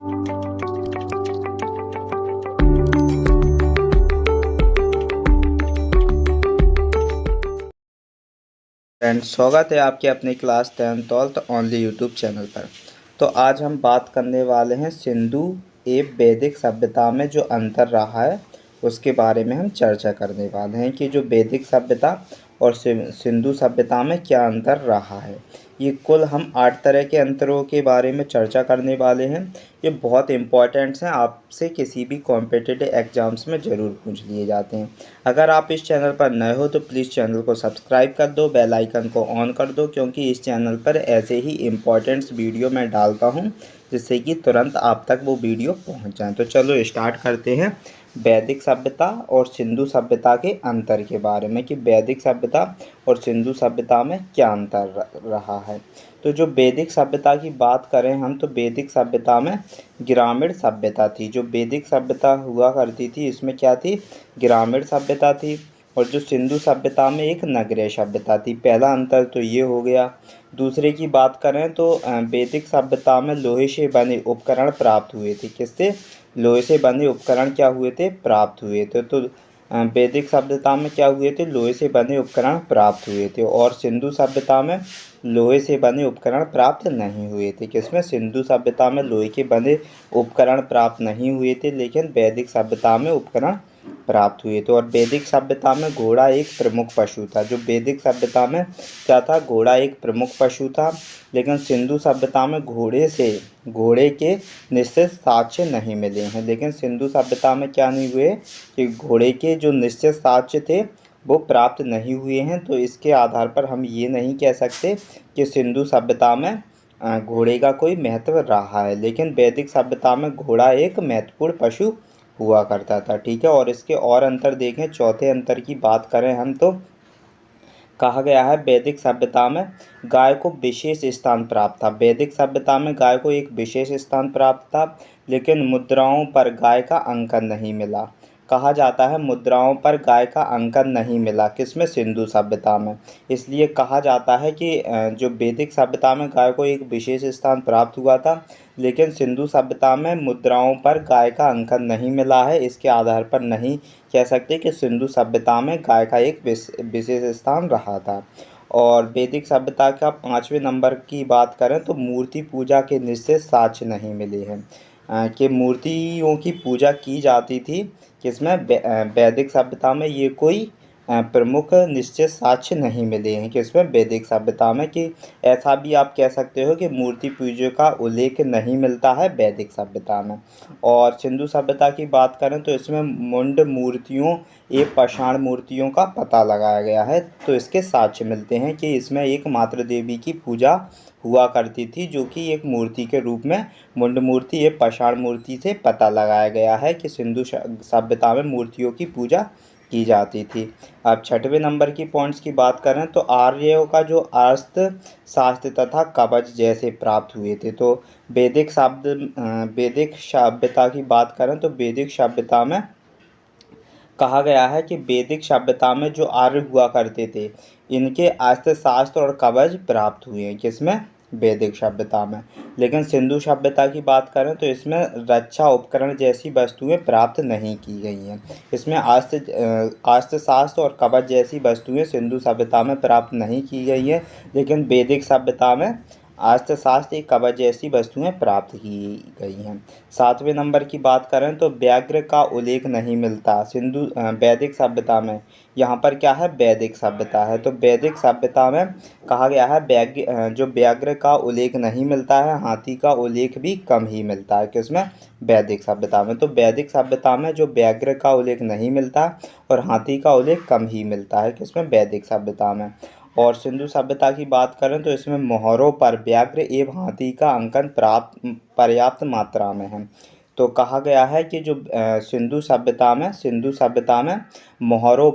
Friends, स्वागत है आपके अपनी class 10th only YouTube channel पर। तो आज हम बात करने वाले हैं सिंधु एवं वैदिक सभ्यता में जो अंतर रहा है उसके बारे में हम चर्चा करने वाले हैं कि जो वैदिक सभ्यता और सिंधु सभ्यता में क्या अंतर रहा है। ये कुल हम 8 तरह के अंतरों के बारे में चर्चा करने वाले हैं। ये बहुत इंपॉर्टेंट्स हैं, आपसे किसी भी कॉम्पिटिटिव एग्जाम्स में ज़रूर पूछ लिए जाते हैं। अगर आप इस चैनल पर नए हो तो प्लीज़ चैनल को सब्सक्राइब कर दो, बेल आइकन को ऑन कर दो, क्योंकि इस चैनल पर ऐसे ही इम्पोर्टेंट्स वीडियो मैं डालता हूं जिससे कि तुरंत आप तक वो वीडियो पहुंच जाए। तो चलो स्टार्ट करते हैं वैदिक सभ्यता और सिंधु सभ्यता के अंतर के बारे में कि वैदिक सभ्यता और सिंधु सभ्यता में क्या अंतर रहा है। तो जो वैदिक सभ्यता की बात करें हम, तो वैदिक सभ्यता में ग्रामीण सभ्यता थी। जो वैदिक सभ्यता हुआ करती थी इसमें क्या थी, ग्रामीण सभ्यता थी। और जो सिंधु सभ्यता में एक नगरीय सभ्यता थी। पहला अंतर तो ये हो गया। दूसरे की बात करें तो वैदिक सभ्यता में लोहे से बने उपकरण प्राप्त हुए थे। किससे? लोहे से बने उपकरण क्या हुए थे? प्राप्त हुए थे। तो वैदिक सभ्यता में क्या हुए थे? लोहे से बने उपकरण प्राप्त हुए थे। और सिंधु सभ्यता में लोहे से बने उपकरण प्राप्त नहीं हुए थे। किसमें? सिंधु सभ्यता में लोहे के बने उपकरण प्राप्त नहीं हुए थे, लेकिन वैदिक सभ्यता में उपकरण प्राप्त हुए थे। और वैदिक सभ्यता में घोड़ा एक प्रमुख पशु था। जो वैदिक सभ्यता में क्या था? घोड़ा एक प्रमुख पशु था। लेकिन सिंधु सभ्यता में घोड़े के निश्चित साक्ष्य नहीं मिले हैं। लेकिन सिंधु सभ्यता में क्या नहीं हुए कि घोड़े के जो निश्चित साक्ष्य थे वो प्राप्त नहीं हुए हैं। तो इसके आधार पर हम ये नहीं कह सकते कि सिंधु सभ्यता में घोड़े का कोई महत्व रहा है। लेकिन वैदिक सभ्यता में घोड़ा एक महत्वपूर्ण पशु हुआ करता था। ठीक है। और इसके और अंतर देखें, चौथे अंतर की बात करें हम, तो कहा गया है वैदिक सभ्यता में गाय को विशेष स्थान प्राप्त था। वैदिक सभ्यता में गाय को एक विशेष स्थान प्राप्त था, लेकिन मुद्राओं पर गाय का अंकन नहीं मिला। कहा जाता है मुद्राओं पर गाय का अंकन नहीं मिला। किसमें? सिंधु सभ्यता में। इसलिए कहा जाता है कि जो वैदिक सभ्यता में गाय को एक विशेष स्थान प्राप्त हुआ था, लेकिन सिंधु सभ्यता में मुद्राओं पर गाय का अंकन नहीं मिला है। इसके आधार पर नहीं कह सकते कि सिंधु सभ्यता में गाय का एक विशेष स्थान रहा था। और वैदिक सभ्यता का 5वें नंबर की बात करें तो मूर्ति पूजा के निश्चित साक्ष्य नहीं मिले हैं। कि मूर्तियों की पूजा की जाती थी। किसमें? वैदिक सभ्यता में ये कोई प्रमुख निश्चित साक्ष्य नहीं मिले हैं। किसमें? वैदिक सभ्यता में। कि ऐसा भी आप कह सकते हो कि मूर्ति पूजा का उल्लेख नहीं मिलता है वैदिक सभ्यता में। और सिंधु सभ्यता की बात करें तो इसमें मुंड मूर्तियों एवं पाषाण मूर्तियों का पता लगाया गया है। तो इसके साक्ष्य मिलते हैं कि इसमें एक मातृ देवी की पूजा हुआ करती थी, जो कि एक मूर्ति के रूप में मुंड मूर्ति एवं पाषाण मूर्ति से पता लगाया गया है कि सिंधु सभ्यता में मूर्तियों की पूजा की जाती थी। अब 6वें नंबर की पॉइंट्स की बात करें तो आर्यों का जो अर्थ शास्त्र तथा कवच जैसे प्राप्त हुए थे। तो वैदिक सभ्यता की बात करें तो वैदिक सभ्यता में कहा गया है कि वैदिक सभ्यता में जो आर्य हुआ करते थे इनके अस्त्र शास्त्र और कवच प्राप्त हुए हैं। किसमें? वैदिक सभ्यता में। लेकिन सिंधु सभ्यता की बात करें तो इसमें रक्षा उपकरण जैसी वस्तुएं प्राप्त नहीं की गई हैं। इसमें अस्त्र शास्त्र और कवच जैसी वस्तुएं सिंधु सभ्यता में प्राप्त नहीं की गई हैं, लेकिन वैदिक सभ्यता में अस्त्र शास्त्र कवच जैसी वस्तुएं प्राप्त की गई हैं। 7वें नंबर की बात करें तो व्याघ्र का उल्लेख नहीं मिलता वैदिक सभ्यता में। यहाँ पर क्या है? वैदिक सभ्यता है। तो वैदिक सभ्यता में कहा गया है जो व्याघ्र का उल्लेख नहीं मिलता है, हाथी का उल्लेख भी कम ही मिलता है। किसमें? वैदिक सभ्यता में। तो वैदिक सभ्यता में जो व्याघ्र का उल्लेख नहीं मिलता और हाथी का उल्लेख कम ही मिलता है। किसमें? वैदिक सभ्यता में। और सिंधु सभ्यता की बात करें तो इसमें मोहरों पर व्याघ्र एवं हाथी का अंकन पर्याप्त मात्रा में है। तो कहा गया है कि जो सिंधु सभ्यता में मोहरों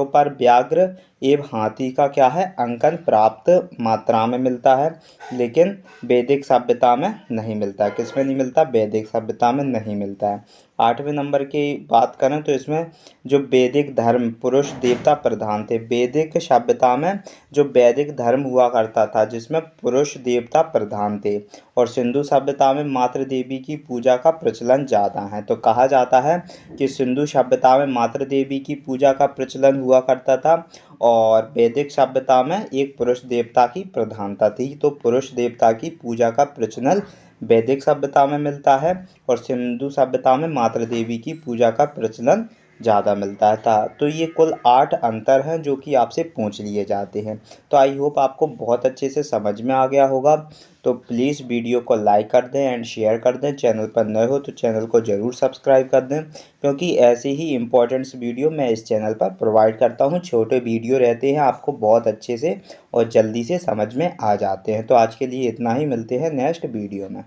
पर व्याघ्र एवं हाथी का क्या है अंकन प्राप्त मात्रा में मिलता है, लेकिन वैदिक सभ्यता में नहीं मिलता है। किस में नहीं मिलता? वैदिक सभ्यता में नहीं मिलता है। 8वें नंबर की बात करें तो इसमें जो वैदिक धर्म पुरुष देवता प्रधान थे, वैदिक सभ्यता में जो वैदिक धर्म हुआ करता था जिसमें पुरुष देवता प्रधान थे, और सिंधु सभ्यता में मातृ देवी की पूजा का प्रचलन ज़्यादा है। तो कहा जाता है कि सिंधु सभ्यता में मातृ देवी की पूजा का प्रचलन हुआ करता था और वैदिक सभ्यता में एक पुरुष देवता की प्रधानता थी। तो पुरुष देवता की पूजा का प्रचलन वैदिक सभ्यता में मिलता है और सिंधु सभ्यता में मातृ देवी की पूजा का प्रचलन ज़्यादा मिलता था। तो ये कुल 8 अंतर हैं जो कि आपसे पूछ लिए जाते हैं। तो आई होप आपको बहुत अच्छे से समझ में आ गया होगा। तो प्लीज़ वीडियो को लाइक कर दें एंड शेयर कर दें। चैनल पर नए हो तो चैनल को ज़रूर सब्सक्राइब कर दें, क्योंकि ऐसे ही इम्पोर्टेंट्स वीडियो मैं इस चैनल पर प्रोवाइड करता हूँ। छोटे वीडियो रहते हैं, आपको बहुत अच्छे से और जल्दी से समझ में आ जाते हैं। तो आज के लिए इतना ही, मिलते हैं नेक्स्ट वीडियो में।